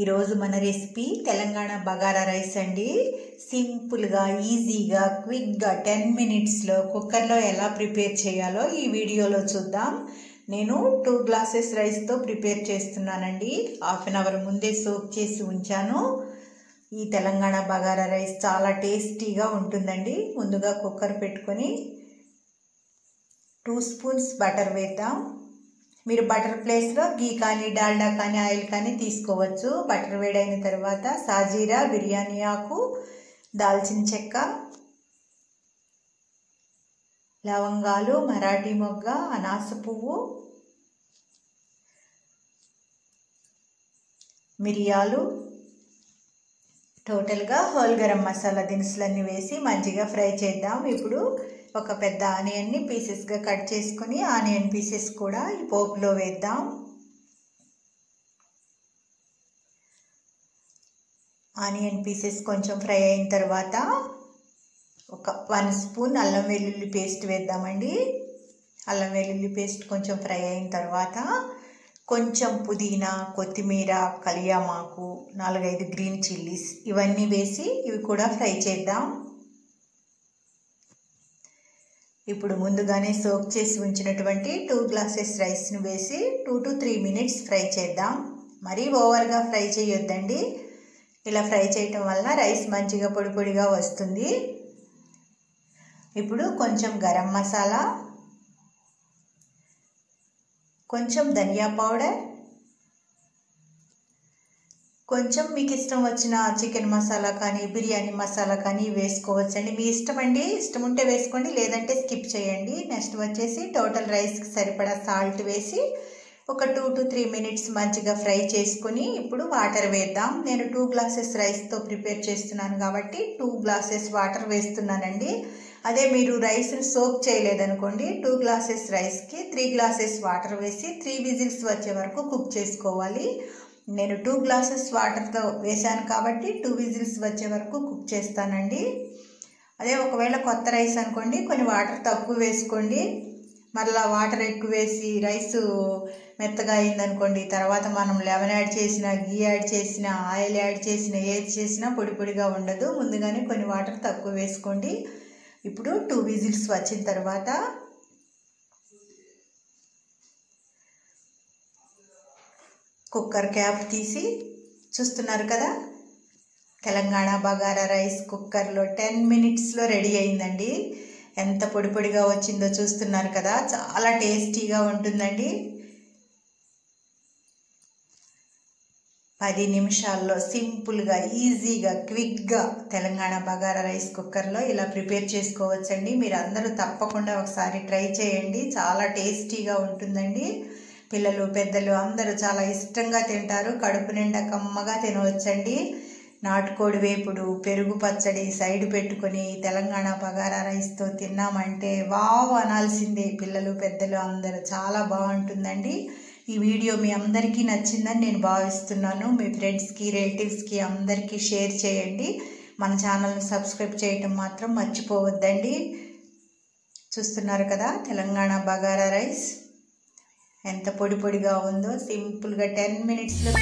ఈరోజు మన recipe Telangana bagara rice అండి. సింపుల్గా ఈజీగా క్విక్గా 10 మినిట్స్లో కుక్కర్లో ఎలా ప్రిపేర్ చేయాలో ఈ వీడియోలో చూద్దాం. నేను 2 గ్లాసెస్ రైస్తో ప్రిపేర్ చేస్తున్నానండి. హాఫ్ అన్ అవర్ ముందే సోక్ చేసి ఉంచాను. ఈ తెలంగాణ బగారా రైస్ చాలా టేస్టీగా ఉంటుందండి. ముందుగా కుక్కర్ పెట్టుకొని 2 స్పూన్స్ బటర్ వేద్దాం. మీరు బటర్ ప్లేస్లో గీ కానీ డాల్డా కానీ ఆయిల్ కానీ తీసుకోవచ్చు. బటర్ వేడైన తర్వాత సాజీరా, బిర్యానీ ఆకు, దాల్చిన చెక్క, లవంగాలు, మరాఠీ మొగ్గ, అనాస పువ్వు, మిరియాలు, టోటల్గా హోల్ గరం మసాలా దినుసులన్నీ వేసి మంచిగా ఫ్రై చేద్దాం. ఇప్పుడు ఒక పెద్ద ఆనియన్ని పీసెస్గా కట్ చేసుకుని ఆనియన్ పీసెస్ కూడా ఈ పోపులో వేద్దాం. ఆనియన్ పీసెస్ కొంచెం ఫ్రై అయిన తర్వాత ఒక 1 స్పూన్ అల్లం వెల్లుల్లి పేస్ట్ వేద్దామండి. అల్లం వెల్లుల్లి పేస్ట్ కొంచెం ఫ్రై అయిన తర్వాత కొంచెం పుదీనా, కొత్తిమీర, కలియామాకు, 4-5 గ్రీన్ చిల్లీస్ ఇవన్నీ వేసి ఇవి కూడా ఫ్రై చేద్దాం. ఇప్పుడు ముందుగానే సోక్ చేసి ఉంచినటువంటి 2 గ్లాసెస్ రైస్ను వేసి 2 to 3 మినిట్స్ ఫ్రై చేద్దాం. మరీ ఓవర్గా ఫ్రై చేయొద్దండి. ఇలా ఫ్రై చేయటం వల్ల రైస్ మంచిగా పొడి పొడిగా వస్తుంది. ఇప్పుడు కొంచెం గరం మసాలా, కొంచెం ధనియా పౌడర్, కొంచెం మీకు ఇష్టం వచ్చిన చికెన్ మసాలా కానీ బిర్యానీ మసాలా కానీ వేసుకోవచ్చండి. మీ ఇష్టం అండి. ఇష్టం ఉంటే వేసుకోండి, లేదంటే స్కిప్ చేయండి. నెక్స్ట్ వచ్చేసి టోటల్ రైస్కి సరిపడా సాల్ట్ వేసి ఒక 2 to 3 మినిట్స్ మంచిగా ఫ్రై చేసుకుని ఇప్పుడు వాటర్ వేద్దాం. నేను 2 గ్లాసెస్ రైస్తో ప్రిపేర్ చేస్తున్నాను కాబట్టి 2 గ్లాసెస్ వాటర్ వేస్తున్నానండి. అదే మీరు రైస్ని సోక్ చేయలేదనుకోండి 2 గ్లాసెస్ రైస్కి 3 గ్లాసెస్ వాటర్ వేసి 3 విజిల్స్ వచ్చే వరకు కుక్ చేసుకోవాలి. నేను 2 గ్లాసెస్ వాటర్తో వేసాను కాబట్టి 2 విజిల్స్ వచ్చే వరకు కుక్ చేస్తానండి. అదే ఒకవేళ కొత్త రైస్ అనుకోండి కొన్ని వాటర్ తక్కువ వేసుకోండి. మరలా వాటర్ ఎక్కువ వేసి రైస్ మెత్తగా అయిందనుకోండి తర్వాత మనం లెమన్ యాడ్ చేసిన, గీ యాడ్ చేసిన, ఆయిల్ యాడ్ చేసిన, ఏది చేసినా పొడి పొడిగా ఉండదు. ముందుగానే కొన్ని వాటర్ తక్కువ వేసుకోండి. ఇప్పుడు 2 విజిల్స్ వచ్చిన తర్వాత కుక్కర్ క్యాప్ తీసి చూస్తున్నారు కదా, తెలంగాణ బగారా రైస్ కుక్కర్లో 10 మినిట్స్లో రెడీ అయిందండి. ఎంత పొడి పొడిగా వచ్చిందో చూస్తున్నారు కదా, చాలా టేస్టీగా ఉంటుందండి. 10 నిమిషాల్లో సింపుల్గా ఈజీగా క్విక్గా తెలంగాణ బగారా రైస్ కుక్కర్లో ఇలా ప్రిపేర్ చేసుకోవచ్చండి. మీరు అందరూ తప్పకుండా ఒకసారి ట్రై చేయండి. చాలా టేస్టీగా ఉంటుందండి. పిల్లలు పెద్దలు అందరూ చాలా ఇష్టంగా తింటారు. కడుపు నిండా కమ్మగా తినవచ్చండి. నాటుకోడి వేపుడు, పెరుగు పచ్చడి సైడ్ పెట్టుకొని తెలంగాణ బగారా రైస్తో తిన్నామంటే వావ్ అనాల్సిందే. పిల్లలు పెద్దలు అందరూ చాలా బాగుంటుందండి. ఈ వీడియో మీ అందరికీ నచ్చిందని నేను భావిస్తున్నాను. మీ ఫ్రెండ్స్కి, రిలేటివ్స్కి అందరికీ షేర్ చేయండి. మన ఛానల్ని సబ్స్క్రైబ్ చేయటం మాత్రం మర్చిపోవద్దండి. చూస్తున్నారు కదా తెలంగాణ బగారా రైస్ ఎంత పొడి పొడిగా ఉందో. సింపుల్గా 10 మినిట్స్లో